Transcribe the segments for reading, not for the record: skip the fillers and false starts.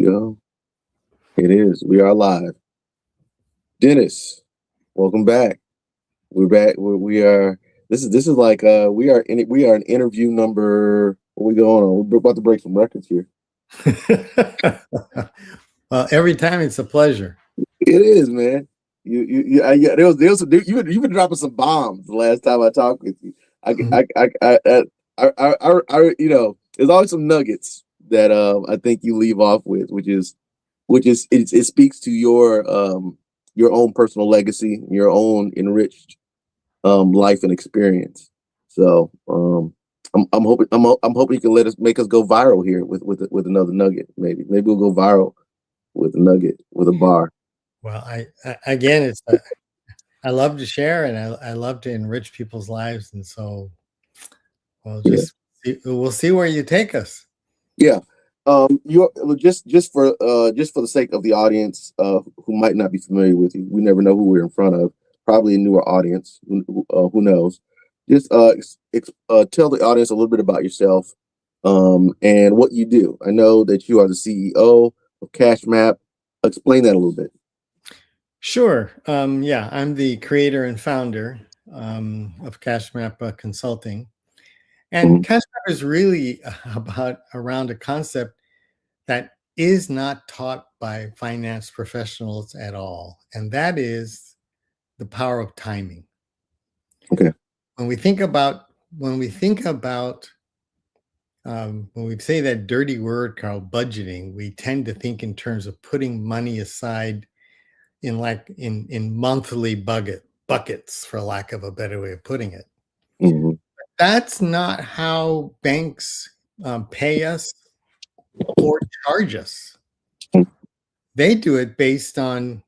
go. It is. We are live. Dennis, welcome back. We're back. We are. This is like we are in interview number. What we going on? We're about to break some records here. Well, every time it's a pleasure. It is, man. You've been dropping some bombs the last time I talked with you. There's always some nuggets that I think you leave off with, which is it speaks to your own personal legacy, your own enriched life and experience. So I'm hoping you can make us go viral here with another nugget. Maybe we'll go viral with a nugget, with a bar. Well, I love to share, and I love to enrich people's lives, and so we'll see where you take us. Yeah. You just for the sake of the audience who might not be familiar with you, we never know who we're in front of. Probably a newer audience. Who knows? Just tell the audience a little bit about yourself and what you do. I know that you are the CEO of CashMap. Explain that a little bit. Sure. Yeah, I'm the creator and founder of CashMap Consulting. And CashMap is really around a concept that is not taught by finance professionals at all. And that is the power of timing. Okay. When we say that dirty word called budgeting, we tend to think in terms of putting money aside in monthly buckets, for lack of a better way of putting it. Mm-hmm. That's not how banks pay us or charge us. They do it based on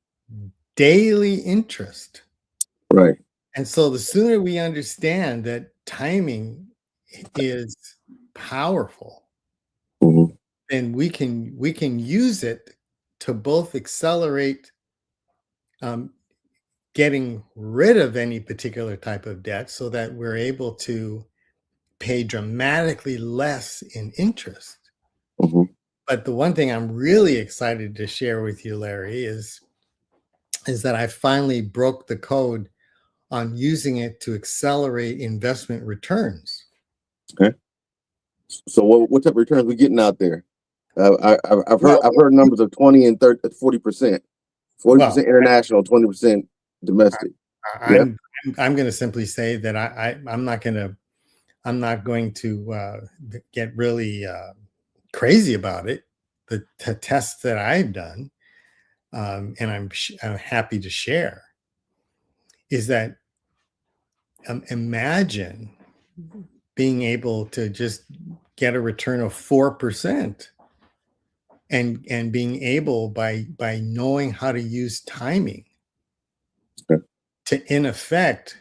daily interest. Right. And so the sooner we understand that timing is powerful, then we can use it to both accelerate getting rid of any particular type of debt so that we're able to pay dramatically less in interest. But the one thing I'm really excited to share with you, Larry, is that I finally broke the code on using it to accelerate investment returns. Okay. So what type of returns we getting out there? I've heard numbers of 20 and 40%. 40% international, 20% domestic. I'm going to simply say that I'm not going to get really crazy about it. The tests that I've done, and I'm happy to share, is that imagine being able to just get a return of 4%, and being able by knowing how to use timing to, in effect,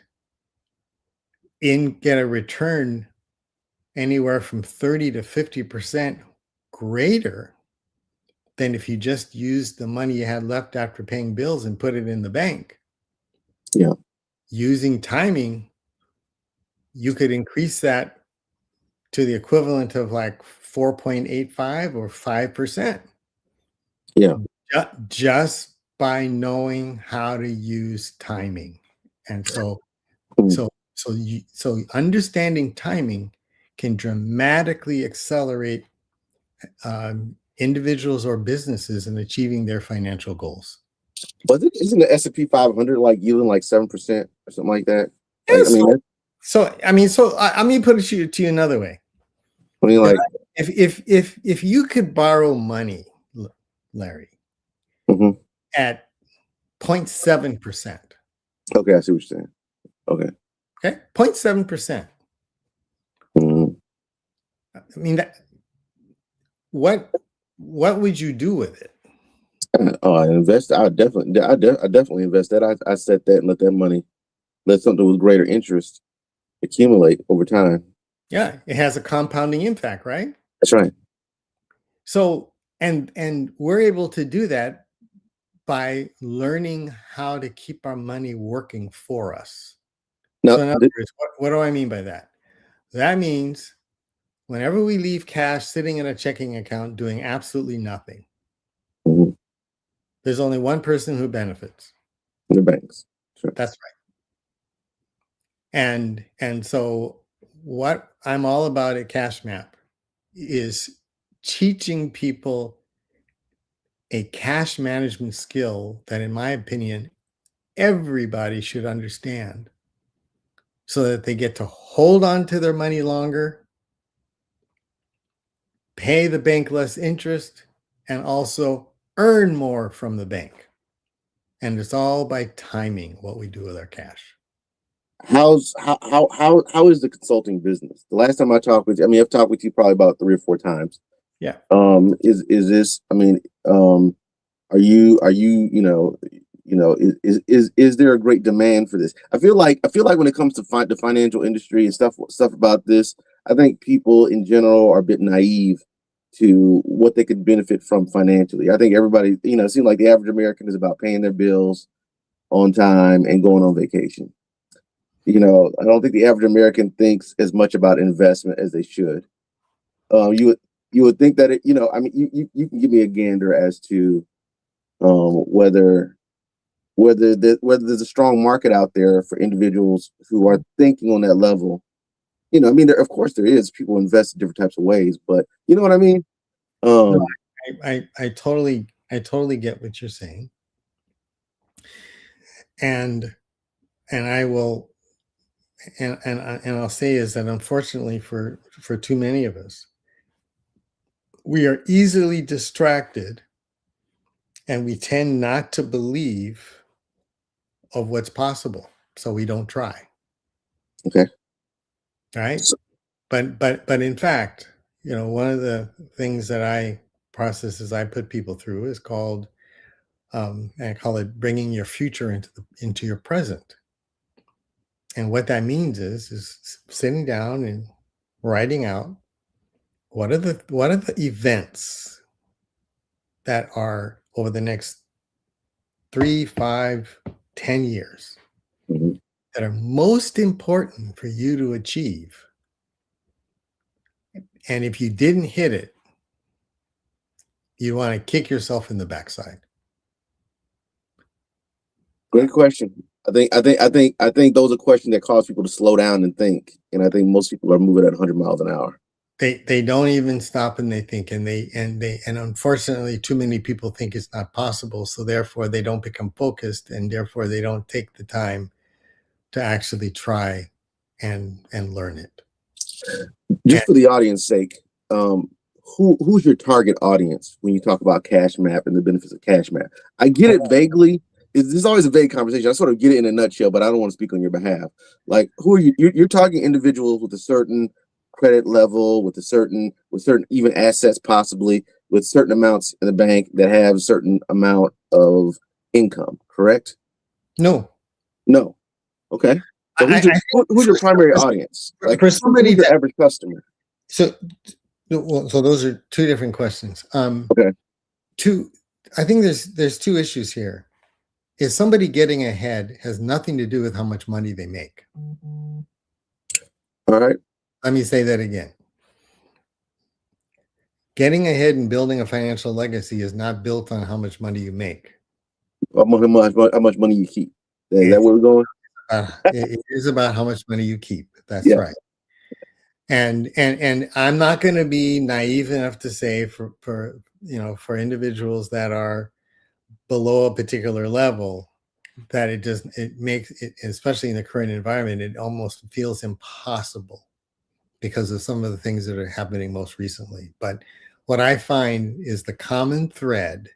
get a return anywhere from 30 to 50% greater than if you just used the money you had left after paying bills and put it in the bank. Yeah. Using timing, you could increase that to the equivalent of like 4.85 or 5%. Yeah. Just by knowing how to use timing. And so understanding timing can dramatically accelerate individuals or businesses in achieving their financial goals. But isn't the S&P 500 like yielding like 7% or something like that? Like, let me put it to you another way. I mean, like, if you could borrow money, Larry, at 0.7%. Okay, I see what you're saying. Okay. 0.7%. I mean, what would you do with it? I invest. I definitely invest that. I set that and let something with greater interest accumulate over time. Yeah, it has a compounding impact, right? That's right. So, and we're able to do that by learning how to keep our money working for us. So in other words, what do I mean by that? That means whenever we leave cash sitting in a checking account doing absolutely nothing, There's only one person who benefits. The banks. Sure. That's right. And so what I'm all about at CashMap is teaching people a cash management skill that, in my opinion, everybody should understand so that they get to hold on to their money longer, pay the bank less interest, and also earn more from the bank. And it's all by timing what we do with our cash. How is the consulting business? The last time I talked with you, I mean, I've talked with you probably about 3 or 4 times. Yeah. Is this? I mean, are you is there a great demand for this? I feel like when it comes to the financial industry and stuff about this, I think people in general are a bit naive to what they could benefit from financially. I think everybody, it seems like the average American is about paying their bills on time and going on vacation. I don't think the average American thinks as much about investment as they should. You would think that I mean, you can give me a gander as to whether there's a strong market out there for individuals who are thinking on that level. I mean, of course there is. People invest in different types of ways, but you know what I mean. No, I totally get what you're saying, and I will, and I'll say is that unfortunately for too many of us, we are easily distracted, and we tend not to believe of what's possible, so we don't try. Okay. Right. But in fact, one of the things that processes I put people through is called, I call it bringing your future into your present. And what that means is sitting down and writing out what are the events that are over the next 3, 5, 10 years Mhm. that are most important for you to achieve. And if you didn't hit it, you want to kick yourself in the backside. Great question. I think those are questions that cause people to slow down and think, and I think most people are moving at 100 miles an hour. They don't even stop and they think, and unfortunately too many people think it's not possible, so therefore they don't become focused, and therefore they don't take the time to actually try and learn it. Just for the audience sake, who's your target audience when you talk about Cash Map and the benefits of Cash Map? I get it vaguely. This is always a vague conversation. I sort of get it in a nutshell, but I don't want to speak on your behalf. Like, who are you? You're talking individuals with a certain credit level, with certain even assets, possibly with certain amounts in the bank that have a certain amount of income. Correct? No. Okay. So who's your primary audience? Like, for somebody who's your average customer? So those are two different questions. Okay. I think there's two issues here. Is somebody getting ahead has nothing to do with how much money they make. All right. Let me say that again. Getting ahead and building a financial legacy is not built on how much money you make. How much money you keep. Is that where we're going? It is about how much money you keep. That's Yeah. right. And I'm not going to be naive enough to say for individuals that are below a particular level that it makes it, especially in the current environment, it almost feels impossible because of some of the things that are happening most recently. But what I find is the common thread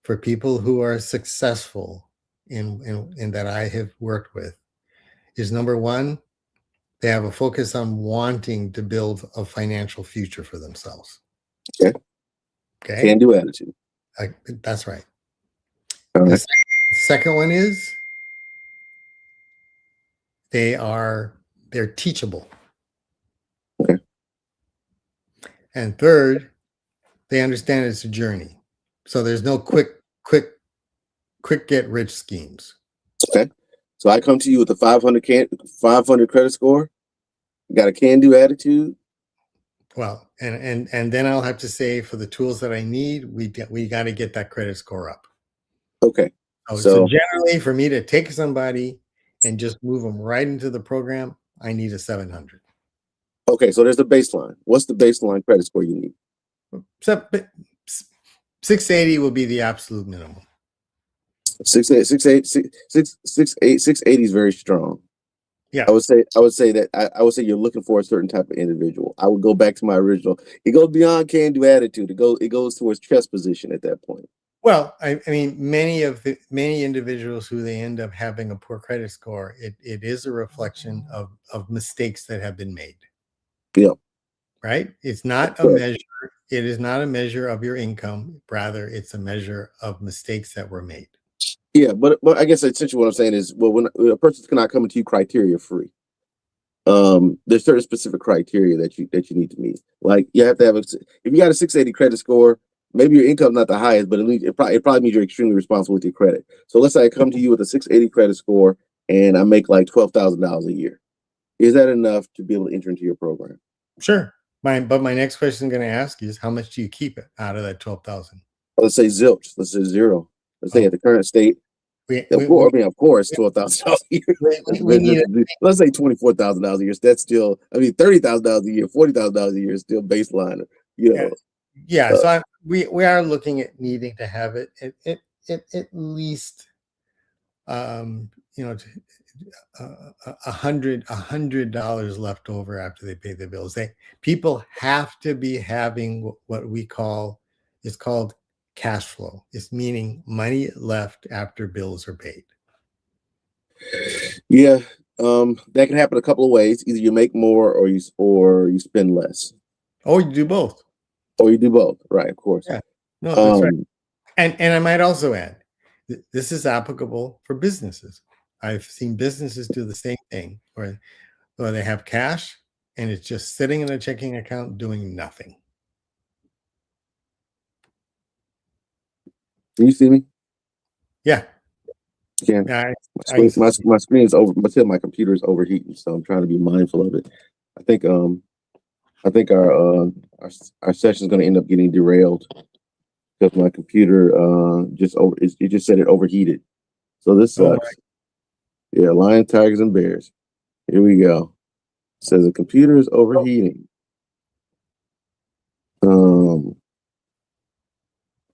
for people who are successful in that I have worked with is, number one, they have a focus on wanting to build a financial future for themselves. Okay. Can-do attitude. That's right. All right. The second one is they're teachable. Okay. And third, they understand it's a journey. So there's no quick get rich schemes. Okay. So I come to you with a 500 credit score. You got a can-do attitude. Well, and then I'll have to say, for the tools that I need, we got to get that credit score up. Okay. So So generally, for me to take somebody and just move them right into the program, I need a 700. okay, so there's the baseline. What's the baseline credit score you need? So, 680 will be the absolute minimum. 680 is very strong. Yeah. I would say that I would say you're looking for a certain type of individual. I would go back to my original. It goes beyond can do attitude. It goes towards chess position at that point. Well, I mean, many individuals who they end up having a poor credit score, it is a reflection of mistakes that have been made. Yeah. Right? It's not a measure. It is not a measure of your income. Rather, it's a measure of mistakes that were made. Yeah, but I guess essentially what I'm saying is, well, when a person cannot come into you criteria free, there's certain specific criteria that you need to meet. Like you have to have if you got a 680 credit score, maybe your income's not the highest, but at least it probably means you're extremely responsible with your credit. So let's say I come to you with a 680 credit score and I make like $12,000 a year. Is that enough to be able to enter into your program? Sure. But my next question I'm going to ask you is how much do you keep it out of that 12,000? Let's say zilch. Let's say zero. Let's say at the current state, of course, $12,000 a year. Let's say $24,000 a year. That's still, $30,000 a year, $40,000 a year is still baseline. Yeah. So we are looking at needing to have it at least, $100 left over after they pay the bills. People have to be having what we call is called cash flow. It's meaning money left after bills are paid. Yeah, that can happen a couple of ways. Either you make more or you spend less. Or you do both. Or you do both, right? Of course. Yeah, no, that's right. And I might also add, this is applicable for businesses. I've seen businesses do the same thing, where they have cash and it's just sitting in a checking account doing nothing. Can you see me? Yeah. Can my screen is over, my computer is overheating, so I'm trying to be mindful of it. I think our session is going to end up getting derailed because my computer it just said it overheated. So this sucks. Yeah, lion, tigers, and bears. Here we go. It says the computer is overheating.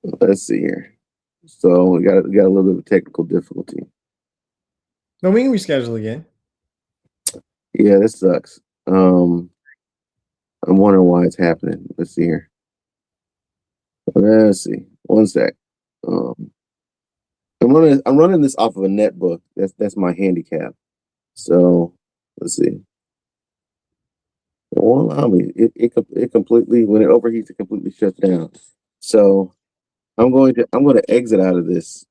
Let's see here. So we got a little bit of technical difficulty. No, we can reschedule again. Yeah, this sucks. I'm wondering why it's happening. Let's see here. Let's see. One sec. I'm running this off of a netbook. That's my handicap. So let's see. It won't allow me. It completely, when it overheats, it completely shuts down. So I'm going to exit out of this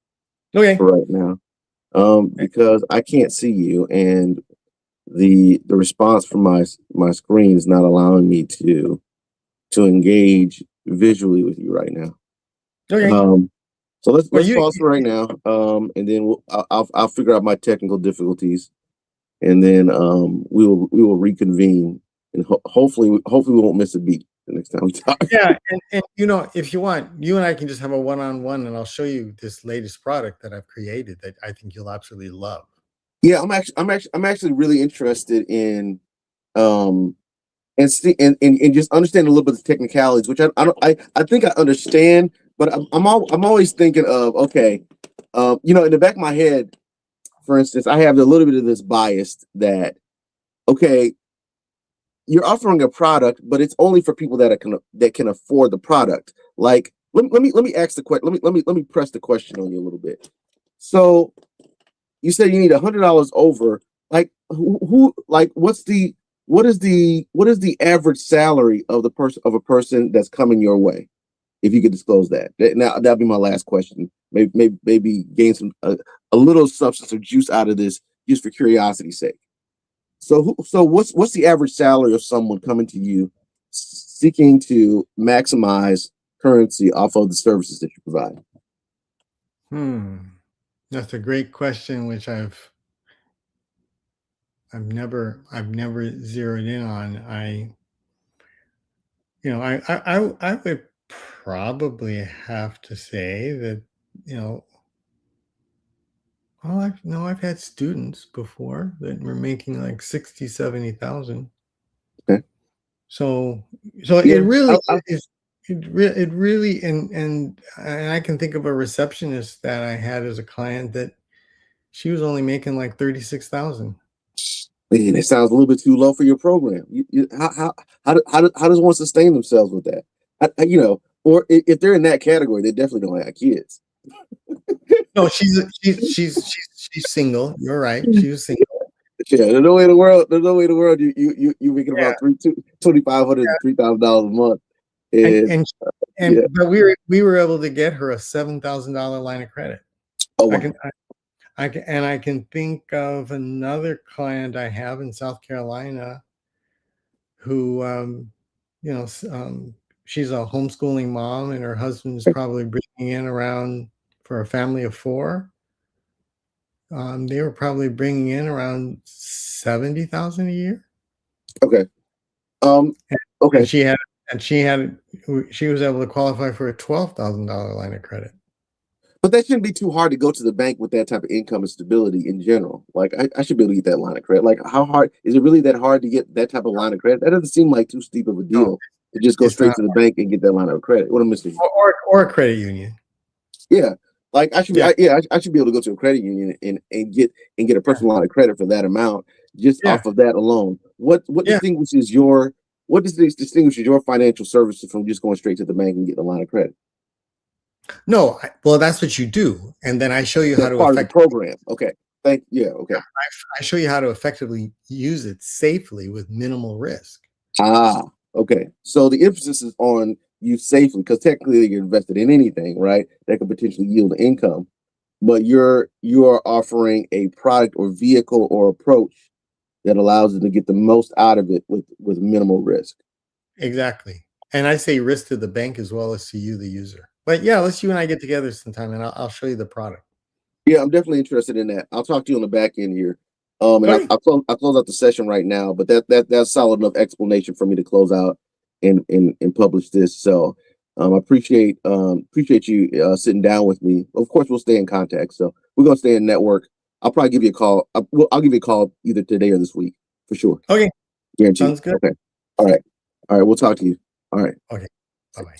Okay. for right now. Because I can't see you, and the response from my screen is not allowing me to engage visually with you right now. Okay. So let's pause for right now, and then I'll figure out my technical difficulties, and then we will reconvene, and hopefully we won't miss a beat the next time we talk. Yeah, and if you want, you and I can just have a one-on-one, and I'll show you this latest product that I've created that I think you'll absolutely love. Yeah, I'm actually really interested in and just understand a little bit of the technicalities, which I think I understand, but I'm always thinking of, okay, in the back of my head, for instance, I have a little bit of this bias that, okay, you're offering a product, but it's only for people that can afford the product. Like, let me ask the question. Let me press the question on you a little bit. So you said you need $100 over. Like, who like what is the average salary of a person that's coming your way? If you could disclose that. Now that'll be my last question. Maybe gain a little substance or juice out of this just for curiosity's sake. So what's the average salary of someone coming to you seeking to maximize currency off of the services that you provide? That's a great question, which I've never zeroed in on. I would probably have to say that, Oh, no, I've had students before that were making like 60, 70,000. Okay. So Yeah. it really is. It really, and I can think of a receptionist that I had as a client that she was only making like 36,000. Man, it sounds a little bit too low for your program. How does one sustain themselves with that? Or if they're in that category, they definitely don't have kids. No, she's single. You're right. She was single. Yeah, there's no way in the world. There's no way in the world you making Yeah, about $2,500 to $3,000 a month. and And yeah. but we were able to get her a $7,000 line of credit. Oh I wow. can I can think of another client I have in South Carolina who, she's a homeschooling mom, and her husband's probably bringing in around, for a family of four, they were probably bringing in around 70,000 a year. Okay. And, Okay. she was able to qualify for a $12,000 line of credit. But that shouldn't be too hard to go to the bank with that type of income and stability in general. Like I should be able to get that line of credit. Like how hard is it really that hard to get that type of line of credit? That doesn't seem like too steep of a No, deal to just go it's straight not. to the bank and get that line of credit. What am I missing? Or a credit union. Yeah. Like I should be, Yeah. I should be able to go to a credit union and get a personal line of credit for that amount just Yeah. off of that alone. What Yeah. distinguishes your financial services from just going straight to the bank and getting a line of credit? No, well, that's what you do, and then I show you how That's to part of the program. Okay. Okay. I show you how to effectively use it safely with minimal risk. Ah, okay. So the emphasis is on use safely because technically you're invested in anything, right? That could potentially yield income, but you are offering a product or vehicle or approach that allows them to get the most out of it with minimal risk. Exactly. And I say risk to the bank as well as to you, the user. But yeah, let's you and I get together sometime, and I'll show you the product. Yeah, I'm definitely interested in that. I'll talk to you on the back end here. And Okay. I'll close out the session right now, but that's solid enough explanation for me to close out and publish this. So I appreciate you sitting down with me. Of course, we'll stay in contact. So we're gonna stay in network. I'll probably give you a call. I'll give you a call either today or this week for sure. Okay. Guaranteed. Sounds good. Okay. All right. All right. We'll talk to you. All right. Okay. Bye-bye.